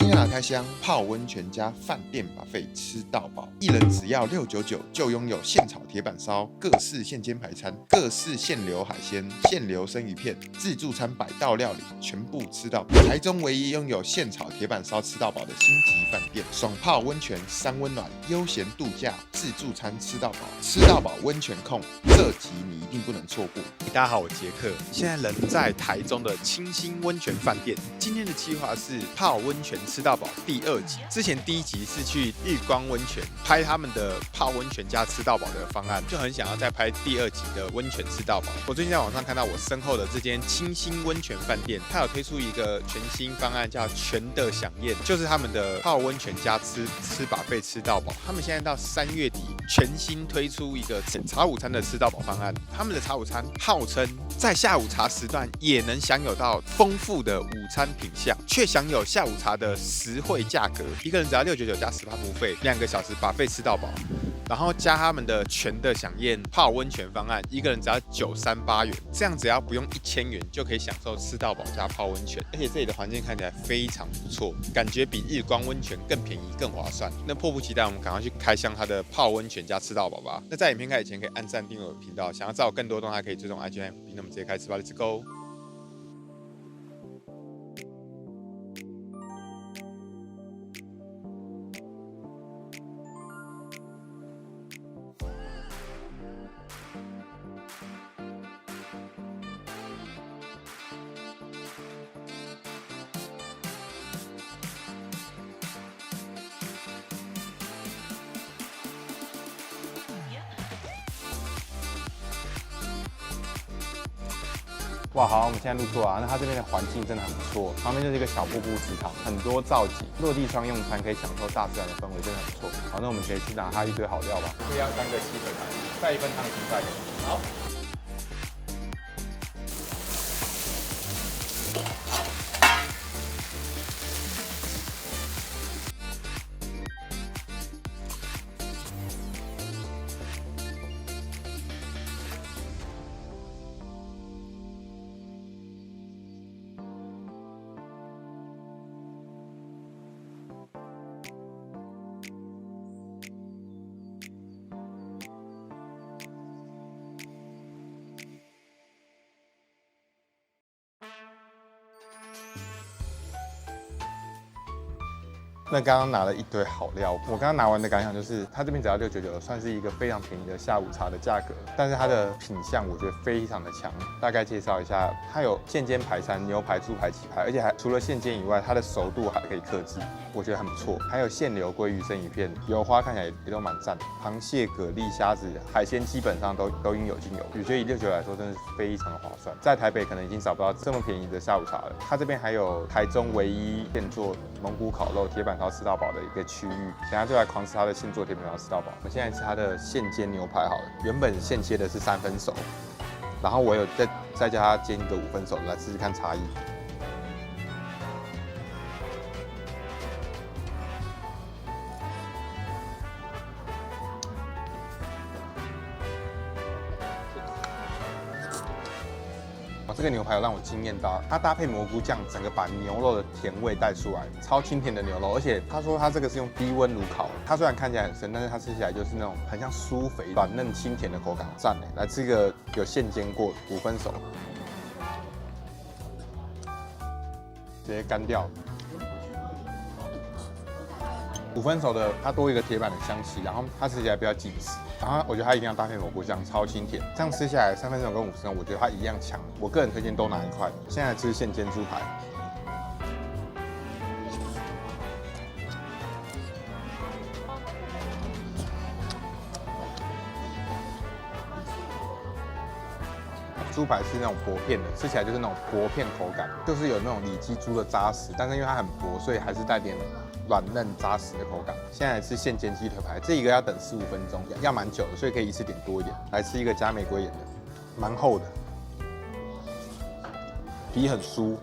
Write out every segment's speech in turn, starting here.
天涯开箱泡温泉加饭店buffet吃到饱，一人只要699就拥有现炒铁板烧、各式现煎排餐、各式现流海鲜、现流生鱼片、自助餐100道料理，全部吃到饱。台中唯一拥有现炒铁板烧吃到饱的星级饭店，爽泡温泉3温暖，悠闲度假，自助餐吃到饱，吃到饱温泉控，这集你一定不能错过。大家好，我杰克，现在人在台中的清新温泉饭店。今天的计划是泡温泉吃到饱第2集。之前第1集是去日光温泉拍他们的泡温泉加吃到饱的方案，就很想要再拍第2集的温泉吃到饱。我最近在网上看到我身后的这间清新温泉饭店，它有推出一个全新方案，叫全的飨宴，就是他们的泡温泉加吃buffet吃到饱。他们现在到3月底全新推出一个茶午餐的吃到饱方案，他们的茶午餐号称在下午茶时段也能享有到丰富的午餐品项，却享有下午茶的实惠价格，一个人只要699加18服务费，2个小时buffet吃到饱，然后加他们的全的飨宴泡温泉方案，一个人只要938元，这样只要不用1000元就可以享受吃到饱加泡温泉，而且这里的环境看起来非常不错，感觉比日光温泉更便宜更划算。那迫不及待，我们赶快去开箱它的泡温泉加吃到饱吧。那在影片开始前可以按赞订阅我的频道，想要知道更多动态可以追踪 IG 和 FB。那我们直接开始吧 ，Let's go。哇，好，我们现在入座啊。那它这边的环境真的很不错，旁边就是一个小瀑布池塘，很多造景，落地窗用餐可以享受大自然的氛围，真的很不错。好，那我们直接去拿它一堆好料吧。这要3个鸡腿排，再1份汤青菜。好。那刚刚拿了一堆好料，我刚刚拿完的感想就是，它这边只要699，算是一个非常便宜的下午茶的价格。但是它的品相我觉得非常的强。大概介绍一下，它有现煎排餐、牛排、猪排、鸡排，而且还除了现煎以外，它的熟度还可以克制，我觉得很不错。还有现流鲑鱼生鱼片，油花看起来也都蛮赞的。螃蟹、蛤蜊、虾子、海鲜基本上都应有尽有，我觉得以699来说真的是非常的划算。在台北可能已经找不到这么便宜的下午茶了。它这边还有台中唯一现做蒙古烤肉铁板烧吃到饱的一个区域，等下就来狂吃它的现做铁板烧吃到饱。我们现在吃它的现煎牛排好了，原本现切的是3分熟，然后我有再叫它煎一个5分熟，来试试看差异。这个牛排有让我惊艳到，它搭配蘑菇酱，整个把牛肉的甜味带出来，超清甜的牛肉。而且他说他这个是用低温炉烤，它虽然看起来很深，但是它吃起来就是那种很像酥肥、软嫩、清甜的口感，赞哎！来吃一个有现煎过5分熟，直接干掉。5分熟的，它多一个铁板的香气，然后它吃起来比较紧实，然后我觉得它一定要搭配蘑菇酱，超清甜。这样吃下来，3分熟跟5分熟，我觉得它一样强。我个人推荐多拿1块。现在吃现煎猪排，猪排是那种薄片的，吃起来就是那种薄片口感，就是有那种里脊猪的扎实，但是因为它很薄，所以还是带点软嫩扎实的口感。现在来吃现煎鸡腿排，这一个要等15分钟，要蛮久的，所以可以一次点多一点。来吃一个加玫瑰盐的，蛮厚的，皮很酥。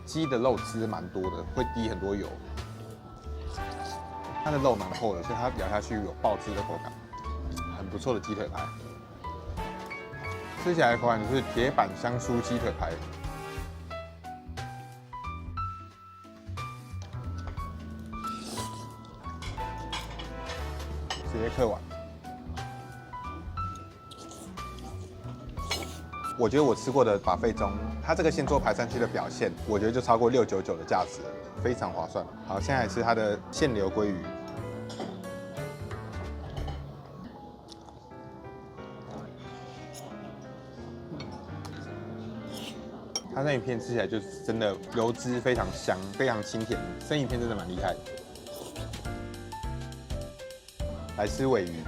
鸡的肉汁蛮多的，会滴很多油。它的肉蛮厚的，所以它咬下去有爆汁的口感，很不错的鸡腿排。吃起来的口感就是铁板香酥鸡腿排。直接嗑完。我觉得我吃过的buffet中，它这个现做排餐区的表现，我觉得就超过699的价值了，非常划算。好，现在来吃它的现流鲑鱼。它生鱼片吃起来就是真的油脂非常香，非常清甜，生鱼片真的蛮厉害的。来吃尾鱼。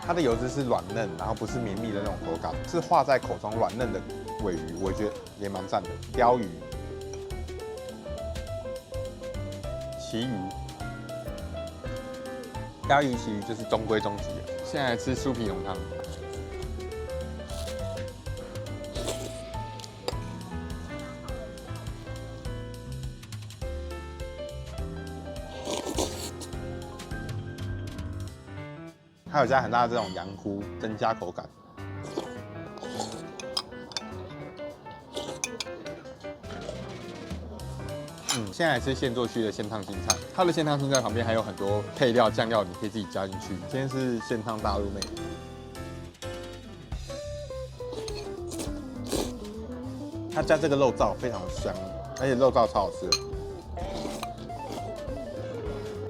它的油脂是软嫩，然后不是绵密的那种口感，是化在口中软嫩的尾鱼，我觉得也蛮赞的。鲷鱼、旗鱼，鲷鱼、旗鱼就是中规中矩的。现在来吃酥皮浓汤。还有加很大的这种羊菇，增加口感。现在来吃现做区的现烫青菜，它的现烫青菜旁边还有很多配料酱料，你可以自己加进去。今天是现烫大陆妹，它加这个肉燥非常香，而且肉燥超好吃的。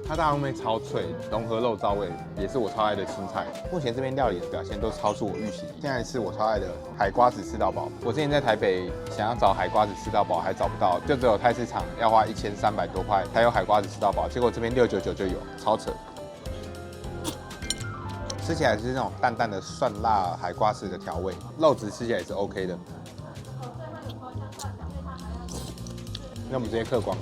它大陆妹超脆，融合肉燥味，也是我超爱的青菜。目前这边料理的表现都超出我预期。现在是我超爱的海瓜子吃到饱。我之前在台北想要找海瓜子吃到饱，还找不到，就只有菜市场要花1300多块才有海瓜子吃到饱，结果这边699就有，超扯。吃起来是那种淡淡的蒜辣海瓜子的调味，肉质吃起来也是 OK 的。那我们直接嗑光。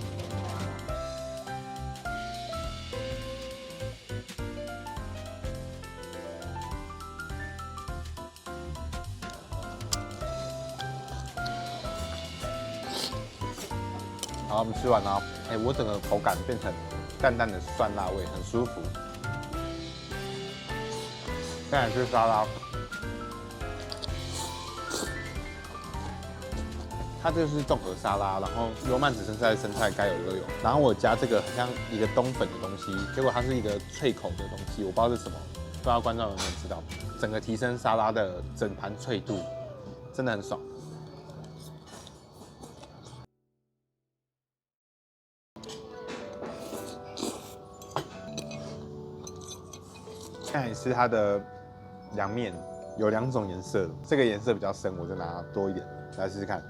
好，我们吃完了，我整个口感变成淡淡的酸辣味，很舒服。再来吃沙拉，它这个是综合沙拉，然后油曼紫生菜、生菜该有的都有。然后我加这个很像一个冬粉的东西，结果它是一个脆口的东西，我不知道是什么，不知道观众有没有知道。整个提升沙拉的整盘脆度，真的很爽。现在吃它的凉面，有2种颜色，这个颜色比较深，我就拿多一点来试试看。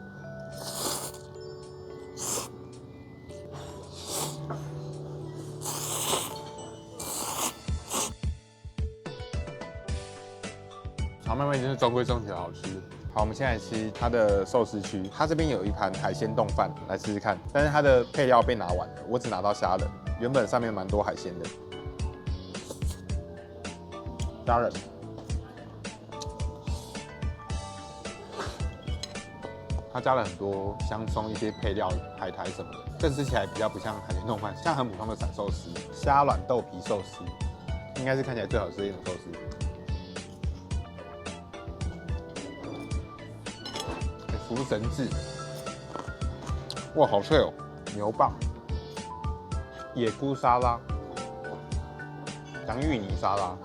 炒面面真是中规中矩的好吃。好，我们现在吃它的寿司区，它这边有一盘海鲜冻饭，来试试看。但是它的配料被拿完了，我只拿到虾仁，原本上面蛮多海鲜的。虾仁，它加了很多香葱、一些配料、海苔什么的，这吃起来比较不像海鲜冻饭，像很普通的散寿司。虾卵豆皮寿司，应该是看起来最好吃的一种寿司。福神炙，哇，好脆哦！牛蒡、野菇沙拉、洋芋泥沙拉。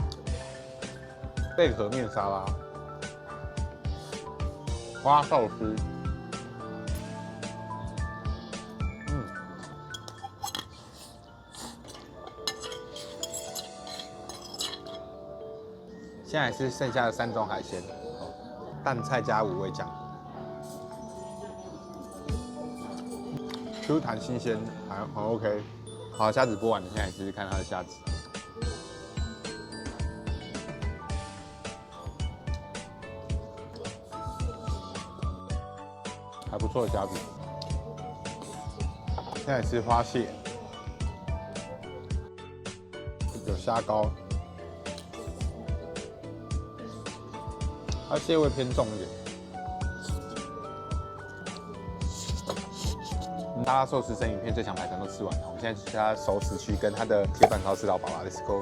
贝壳面沙拉、花寿司，现在是剩下的3种海鲜，淡菜加5味酱，Q 弹新鲜，还很 OK。好，虾子剥完了，现在试试看它的虾子。还不错的虾子，现在吃花蟹，有虾膏，它蟹味偏重一点。沙拉寿司生鱼片最强排餐都吃完了，我们现在去它熟食区跟它的铁板烧吃到饱了 ，Let's go。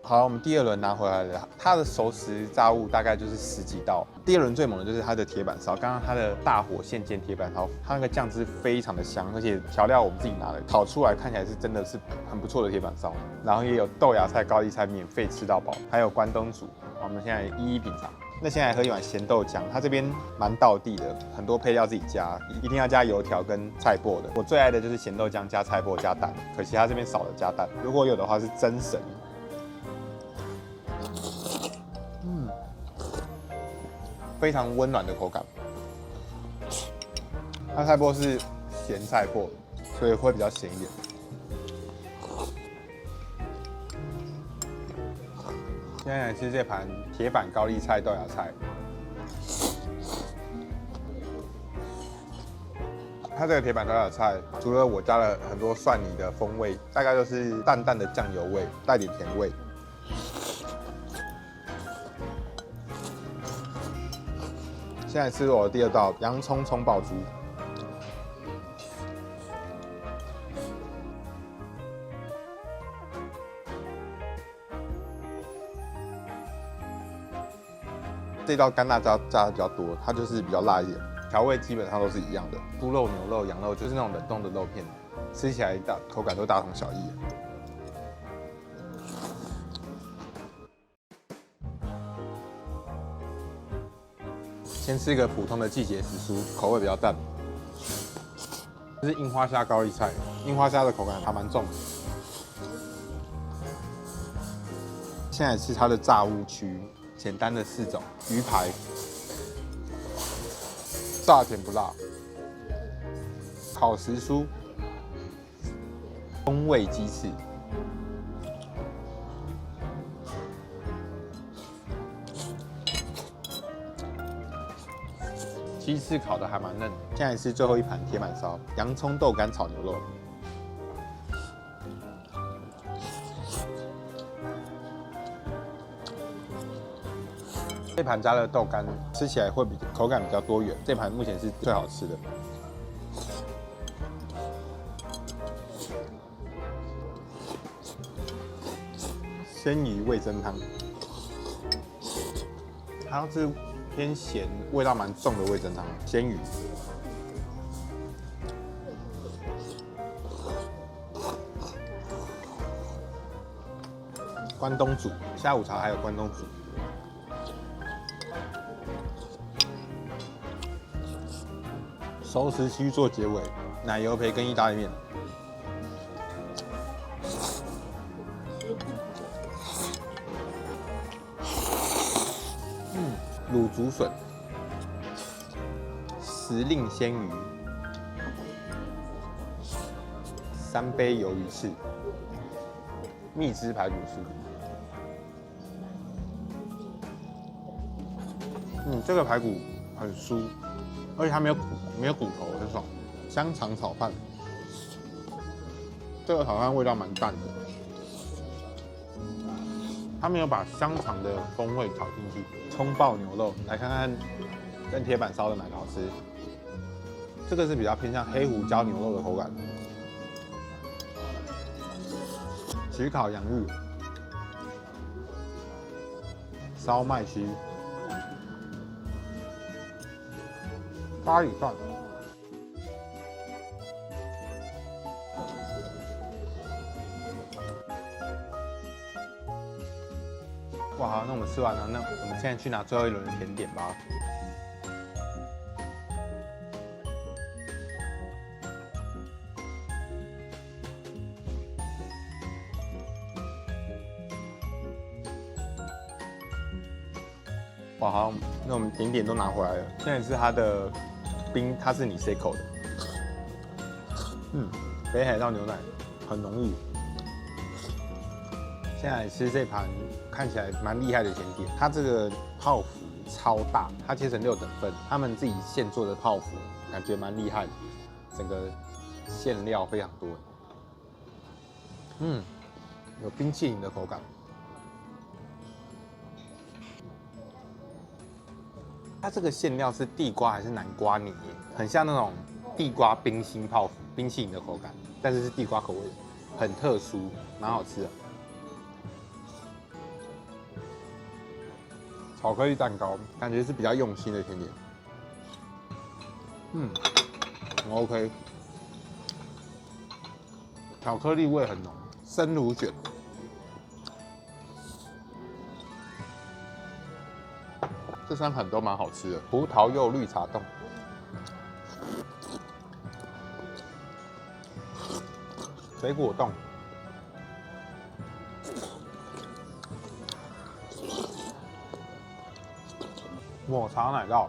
好，我们第二轮拿回来了，它的熟食炸物大概就是10几道。第二轮最猛的就是它的铁板烧，刚刚它的大火现煎铁板烧，它那个酱汁非常的香，而且调料我们自己拿的，烤出来看起来是真的是很不错的铁板烧。然后也有豆芽菜、高丽菜免费吃到饱，还有关东煮，我们现在一一品尝。那现在喝一碗咸豆浆，它这边蛮道地的，很多配料自己加，一定要加油条跟菜脯的。我最爱的就是咸豆浆加菜脯加蛋，可惜它这边少了加蛋，如果有的话是真神。非常温暖的口感。它菜脯是咸菜脯，所以会比较咸一点。现在来吃这盘铁板高丽菜豆芽菜，它这个铁板豆芽菜，除了我加了很多蒜泥的风味，大概就是淡淡的酱油味，带点甜味。现在吃我的第二道洋葱葱爆猪，这道干辣椒加的比较多，它就是比较辣一点，调味基本上都是一样的。猪肉、牛肉、羊肉就是那种冷冻的肉片，吃起来口感都大同小异。先吃一个普通的季节时蔬，口味比较淡。这是樱花虾高丽菜，樱花虾的口感还蛮重的。现在是它的炸物区，简单的4种鱼排，炸甜不辣，烤时蔬，风味鸡翅。鸡翅烤的还蛮嫩。现在是最后一盘铁板烧，洋葱豆干炒牛肉。这盘加了豆干，吃起来会口感比较多元。这盘目前是最好吃的。鲜鱼味噌汤，它是偏咸，味道蛮重的味噌汤，鲜鱼。关东煮，下午茶还有关东煮。熟食区做结尾，奶油培根意大利面。卤竹笋、时令鲜鱼、3杯鱿鱼翅、蜜汁排骨酥。这个排骨很酥，而且它没有骨头，很爽。香肠炒饭，这个炒饭味道蛮淡的，它没有把香肠的风味炒进去。葱爆牛肉，来看看跟铁板烧的哪个好吃。这个是比较偏向黑胡椒牛肉的口感。焗烤洋芋，烧麦须，咖喱饭。哇，好，那我们吃完了，那我们现在去拿最后一轮的甜点吧。哇，好，那我们甜点都拿回来了。现在是它的冰，它是你 Seiko 的。北海道牛奶很浓郁。现在来吃这盘看起来蛮厉害的甜点，它这个泡芙超大，它切成6等份，他们自己现做的泡芙，感觉蛮厉害的，整个馅料非常多。有冰淇淋的口感。它这个馅料是地瓜还是南瓜泥？很像那种地瓜冰心泡芙，冰淇淋的口感，但是是地瓜口味，很特殊，蛮好吃的。巧克力蛋糕，感觉是比较用心的甜点。很 OK。巧克力味很浓，生乳卷。这3款都蛮好吃的，葡萄柚绿茶冻。水果冻。抹茶奶酪，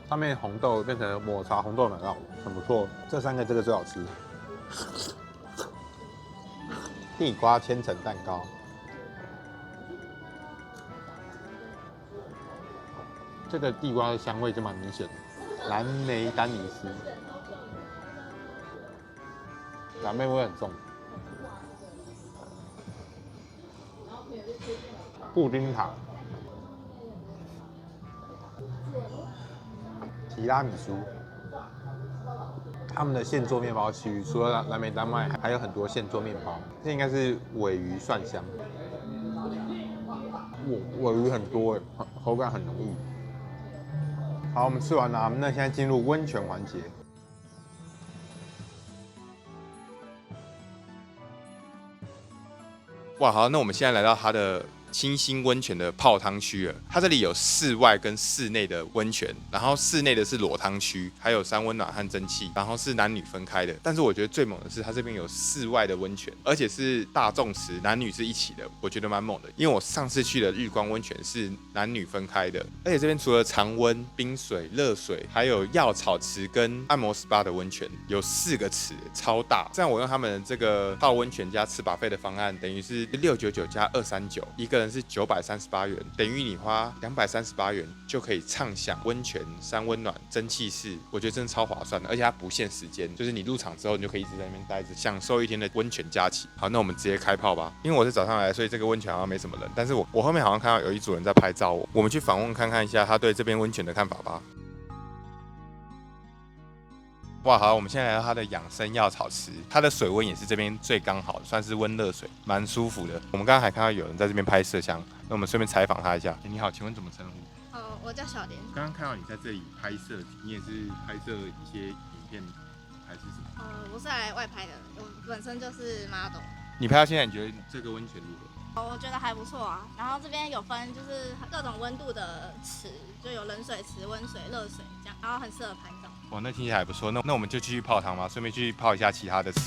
上面红豆变成抹茶红豆奶酪，很不错。这3个这个最好吃。地瓜千层蛋糕，这个地瓜的香味就蛮明显的。蓝莓丹尼斯，蓝莓味很重。布丁塔。提拉米苏，他们的现做面包区除了蓝莓丹麦，还有很多现做面包。这应该是鲔鱼蒜香，鲔鱼很多哎，口感很浓郁。好，我们吃完了，那现在进入温泉环节。哇，好，那我们现在来到它的清新温泉的泡汤区了。它这里有室外跟室内的温泉，然后室内的是裸汤区，还有三温暖和蒸汽，然后是男女分开的。但是我觉得最猛的是它这边有室外的温泉，而且是大众池，男女是一起的，我觉得蛮猛的。因为我上次去的日光温泉是男女分开的，而且这边除了常温、冰水、热水，还有药草池跟按摩 SPA 的温泉，有4个池，超大。这样我用他们的这个泡温泉加吃 buffet 的方案，等于是699加239，一个人是938元，等于你花238元就可以畅享温泉、三温暖、蒸汽室，我觉得真的超划算的，而且它不限时间，就是你入场之后你就可以一直在那边待着，享受一天的温泉假期。好，那我们直接开泡吧。因为我是早上来，所以这个温泉好像没什么人，但是我后面好像看到有一组人在拍照，我们去访问看看一下他对这边温泉的看法吧。哇，好，我们现在来到它的养生药草池，它的水温也是这边最刚好的，算是温热水，蛮舒服的。我们刚刚还看到有人在这边拍摄像，那我们顺便采访他一下。你好，请问怎么称呼？我叫小莲。刚刚看到你在这里拍摄，你也是拍摄一些影片还是什么？我是来外拍的，我本身就是 model。你拍到现在，你觉得这个温泉如何？我觉得还不错啊。然后这边有分就是各种温度的池，就有冷水池、温水、热水这样，然后很适合拍照。哇，那听起来还不错。那我们就继续泡汤吧，顺便去泡一下其他的池。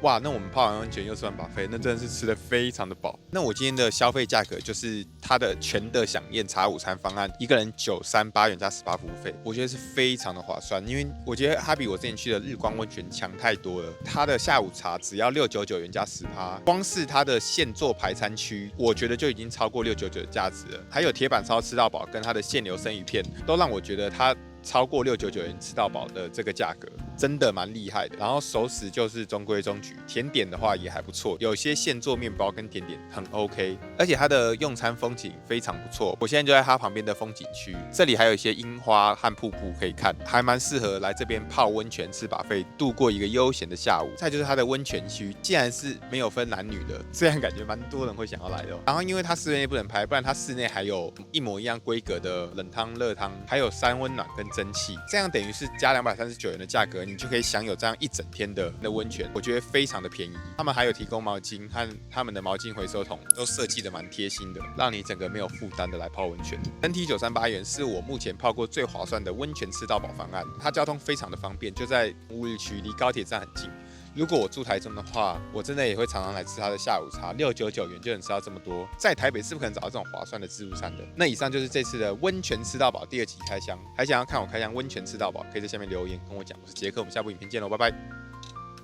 哇，那我们泡完温泉又吃完 buffet， 那真的是吃得非常的饱。那我今天的消费价格就是它的全的享宴茶午餐方案，一个人938元加18服务费，我觉得是非常的划算。因为我觉得它比我之前去的日光温泉强太多了。它的下午茶只要699元加10%，光是它的现做排餐区，我觉得就已经超过699的价值了。还有铁板烧吃到饱跟它的现流生鱼片，都让我觉得它超过699元吃到饱的这个价格，真的蛮厉害的。然后熟食就是中规中矩，甜点的话也还不错，有些现做面包跟甜点很 OK， 而且它的用餐风景非常不错。我现在就在它旁边的风景区，这里还有一些樱花和瀑布可以看，还蛮适合来这边泡温泉吃buffet，度过一个悠闲的下午。再就是它的温泉区，竟然是没有分男女的，这样感觉蛮多人会想要来的哦。然后因为它室内不能拍，不然它室内还有一模一样规格的冷汤、热汤，还有三温暖跟蒸汽，这样等于是加239元的价格，你就可以享有这样一整天的温泉，我觉得非常的便宜。他们还有提供毛巾和他们的毛巾回收桶，都设计的蛮贴心的，让你整个没有负担的来泡温泉。整体938元是我目前泡过最划算的温泉吃到饱方案，它交通非常的方便，就在乌日区，离高铁站很近。如果我住台中的话，我真的也会常常来吃它的下午茶，699元就能吃到这么多。在台北是不可能找到这种划算的自助餐的。那以上就是这次的温泉吃到饱第2期开箱，还想要看我开箱温泉吃到饱，可以在下面留言跟我讲。我是杰克，我们下部影片见喽，拜拜。